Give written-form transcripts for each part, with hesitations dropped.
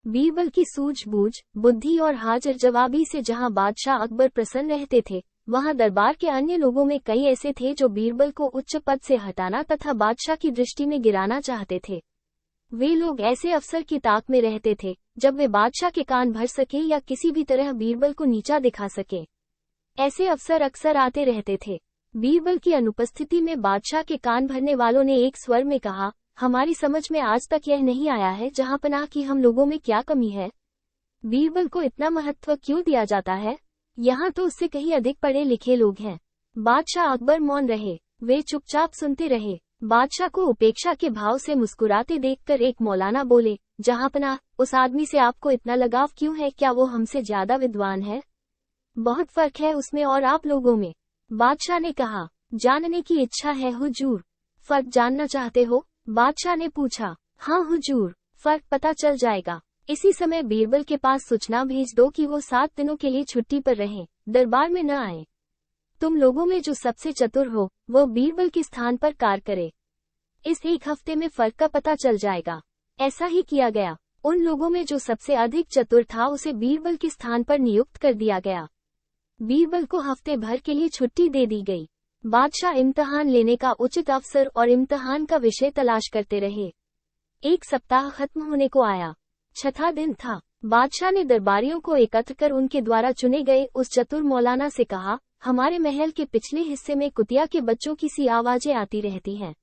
बीरबल की सूझबूझ, बुद्धि और हाजिर जवाबी से जहां बादशाह अकबर प्रसन्न रहते थे, वहां दरबार के अन्य लोगों में कई ऐसे थे जो बीरबल को उच्च पद से हटाना तथा बादशाह की दृष्टि में गिराना चाहते थे। वे लोग ऐसे अफसर की ताक में रहते थे जब वे बादशाह के कान भर सके या किसी भी तरह बीरबल को नीचा दिखा सके। ऐसे अफसर अक्सर आते रहते थे। बीरबल की अनुपस्थिति में बादशाह के कान भरने वालों ने एक स्वर में कहा, हमारी समझ में आज तक यह नहीं आया है जहां पनाह की हम लोगों में क्या कमी है। बीरबल को इतना महत्व क्यों दिया जाता है? यहाँ तो उससे कहीं अधिक पढ़े लिखे लोग हैं। बादशाह अकबर मौन रहे, वे चुपचाप सुनते रहे। बादशाह को उपेक्षा के भाव से मुस्कुराते देखकर एक मौलाना बोले, जहांपनाह, उस आदमी से आपको इतना लगाव क्यों है? क्या वो हमसे ज्यादा विद्वान है? बहुत फर्क है उसमें और आप लोगों में। बादशाह ने कहा, जानने की इच्छा है हुजूर। फर्क जानना चाहते हो? बादशाह ने पूछा। हाँ हुजूर, फर्क पता चल जाएगा। इसी समय बीरबल के पास सूचना भेज दो कि वो 7 दिनों के लिए छुट्टी पर रहें, दरबार में न आए। तुम लोगों में जो सबसे चतुर हो वो बीरबल के स्थान पर कार्य करे। इस एक हफ्ते में फर्क का पता चल जाएगा। ऐसा ही किया गया। उन लोगों में जो सबसे अधिक चतुर था उसे बीरबल के स्थान पर नियुक्त कर दिया गया। बीरबल को हफ्ते भर के लिए छुट्टी दे दी गई। बादशाह इम्तिहान लेने का उचित अवसर और इम्तिहान का विषय तलाश करते रहे। एक सप्ताह खत्म होने को आया। 6वां दिन था। बादशाह ने दरबारियों को एकत्र कर उनके द्वारा चुने गए उस चतुर मौलाना से कहा, हमारे महल के पिछले हिस्से में कुतिया के बच्चों की सी आवाजें आती रहती हैं।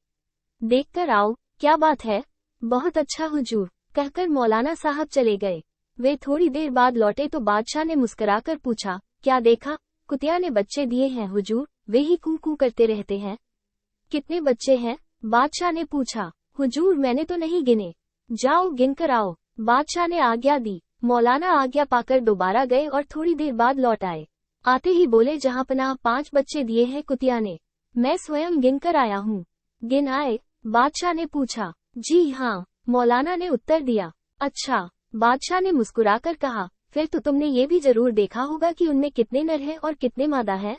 देखकर आओ, क्या बात है? बहुत अच्छा हुजूर, कहकर मौलाना साहब चले गए। वे थोड़ी देर बाद लौटे तो बादशाह ने मुस्कुराकर पूछा, क्या देखा? कुतिया ने बच्चे दिए हैं हुजूर, वे ही कू कू करते रहते हैं। कितने बच्चे हैं? बादशाह ने पूछा। हुजूर, मैंने तो नहीं गिने। जाओ गिन कर आओ। बादशाह ने आज्ञा दी। मौलाना आज्ञा पाकर दोबारा गए और थोड़ी देर बाद लौट आए। आते ही बोले, जहांपनाह 5 बच्चे दिए हैं कुतिया ने। मैं स्वयं गिन कर आया हूँ। गिन आए? बादशाह ने पूछा। जी हाँ, मौलाना ने उत्तर दिया। अच्छा, बादशाह ने मुस्कुराकर कहा, फिर तो तुमने ये भी जरूर देखा होगा कि उनमें कितने नर हैं और कितने मादा है।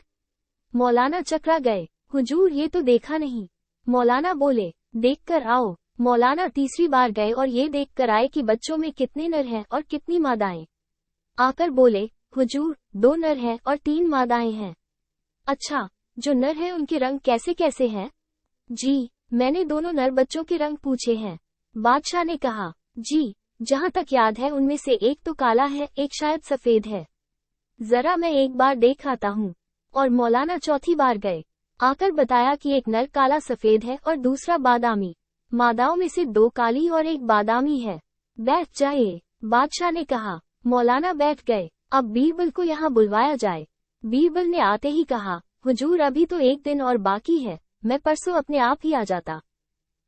मौलाना चकरा गए। हुजूर, ये तो देखा नहीं। मौलाना बोले, देख कर आओ। मौलाना तीसरी बार गए और ये देख कर आए कि बच्चों में कितने नर हैं और कितनी मादाएं। आकर बोले, हुजूर, 2 नर हैं और 3 मादाएं हैं। अच्छा, जो नर हैं उनके रंग कैसे कैसे हैं? जी, मैंने दोनों नर बच्चों के रंग पूछे हैं। बादशाह ने कहा, जी, जहां तक याद है उनमें से एक तो काला है, एक शायद सफेद है। जरा मैं एक बार देख आता हूँ। और मौलाना चौथी बार गए। आकर बताया कि एक नर काला सफेद है और दूसरा बादामी। मादाओं में से 2 काली और एक बादामी है। बैठ जाइए, बादशाह ने कहा। मौलाना बैठ गए। अब बीरबल को यहाँ बुलवाया जाए। बीरबल ने आते ही कहा, हुजूर, अभी तो 1 दिन और बाकी है, मैं परसों अपने आप ही आ जाता।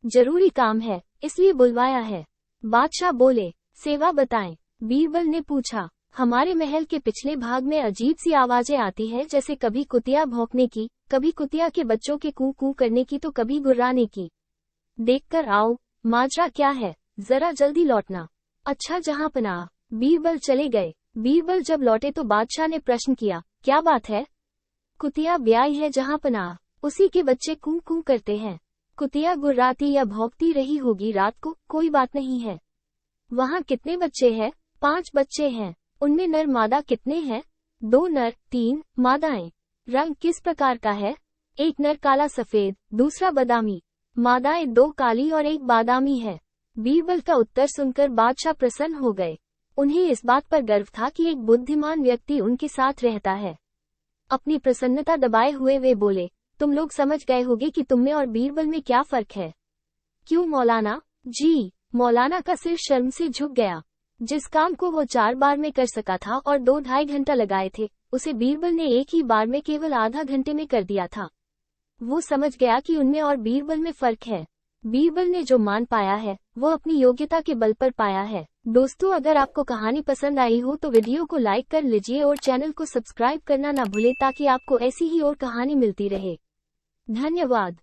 जरूरी काम है, इसलिए बुलवाया है। बादशाह बोले, सेवा बताएं। बीरबल ने पूछा, हमारे महल के पिछले भाग में अजीब सी आवाजें आती है, जैसे कभी कुतिया भौंकने की, कभी कुतिया के बच्चों के कू कू करने की तो कभी गुर्राने की। देखकर आओ, माजरा क्या है, जरा जल्दी लौटना। अच्छा जहांपनाह। बीरबल चले गए। बीरबल जब लौटे तो बादशाह ने प्रश्न किया, क्या बात है? कुतिया ब्याई है जहांपनाह, उसी के बच्चे कू कू करते हैं। कुतिया गुर्राती या भौंकती रही होगी रात को, कोई बात नहीं है। वहाँ कितने बच्चे हैं? 5 बच्चे हैं। उनमें नर मादा कितने हैं? 2 नर, 3 मादाएं। रंग किस प्रकार का है? एक नर काला सफेद, दूसरा बादामी। मादाएं 2 काली और एक बादामी है। बीरबल का उत्तर सुनकर बादशाह प्रसन्न हो गए। उन्हें इस बात पर गर्व था कि एक बुद्धिमान व्यक्ति उनके साथ रहता है। अपनी प्रसन्नता दबाए हुए वे बोले, तुम लोग समझ गए होगे कि तुम में और बीरबल में क्या फर्क है। क्यों मौलाना? जी, मौलाना का सिर शर्म से झुक गया। जिस काम को वो 4 बार में कर सका था और 2-2.5 घंटा लगाए थे, उसे बीरबल ने एक ही बार में केवल आधा घंटे में कर दिया था। वो समझ गया कि उनमें और बीरबल में फर्क है। बीरबल ने जो मान पाया है वो अपनी योग्यता के बल पर पाया है। दोस्तों, अगर आपको कहानी पसंद आई हो तो वीडियो को लाइक कर लीजिए और चैनल को सब्सक्राइब करना ना भूलें ताकि आपको ऐसी ही और कहानी मिलती रहे। धन्यवाद।